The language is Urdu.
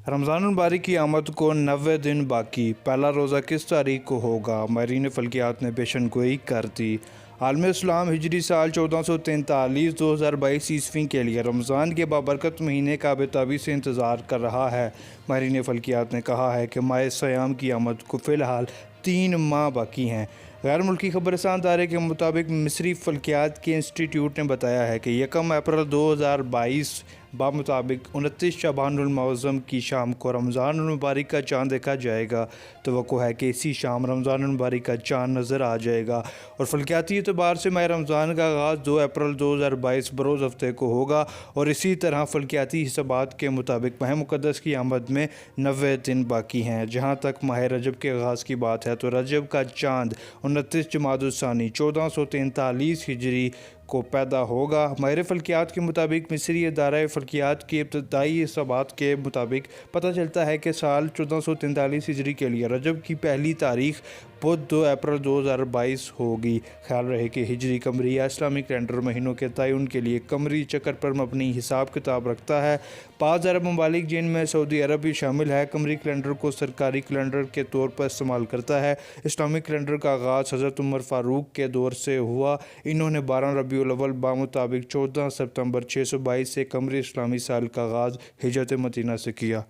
رمضان المبارک کی آمد کو 90 دن باقی، پہلا روزہ کس تاریخ کو ہوگا؟ ماہرین فلکیات نے پیشن گوئی کر دی۔ عالم اسلام ہجری سال 1443 2022 عیسوی کے لیے رمضان کے بابرکت مہینے کا بے تابی سے انتظار کر رہا ہے۔ ماہرین فلکیات نے کہا ہے کہ ماہ سیام کی آمد کو فی الحال 3 ماہ باقی ہیں۔ غیر ملکی خبررساں ادارے کے مطابق مصری فلکیات کے انسٹی ٹیوٹ نے بتایا ہے کہ 1 اپریل 2022 بمطابق 29 شعبان المعظم کی شام کو رمضان المبارک کا چاند دیکھا جائے گا۔ توقع ہے کہ اسی شام رمضان المبارک کا چاند نظر آ جائے گا اور فلکیاتی اعتبار سے ماہ رمضان کا آغاز 2 اپریل 2022 بروز ہفتے کو ہوگا اور اسی طرح فلکیاتی حسابات کے مطابق ماہ مقدس کی آمد میں 90 دن باقی ہیں۔ جہاں تک ماہ رجب کے آغاز کی بات ہے تو رجب کا چاند 29 جمادی الثانی 1443 ہجری کو پیدا ہوگا۔ ماہر فلکیات کے مطابق مصری ادارہ فلکیات کی ابتدائی حسابات کے مطابق پتہ چلتا ہے کہ سال 1443 ہجری کے لیے رجب کی پہلی تاریخ بدھ 2 اپریل 2022 ہوگی۔ خیال رہے کہ ہجری قمریہ اسلامی کیلنڈر مہینوں کے تعین کے لیے قمری چکر پر مبنی حساب کتاب رکھتا ہے۔ 5 عرب ممالک جن میں سعودی عرب بھی شامل ہے قمری کیلنڈر کو سرکاری کیلنڈر کے طور پر استعمال کرتا ہے۔ اسلامی کیلنڈر کا آغاز حضرت عمر فاروق کے دور سے ہوا۔ انہوں نے 12 ربیع الاول بمطابق 14 ستمبر 622 سے قمری اسلامی سال کا آغاز ہجرت مدینہ سے کیا۔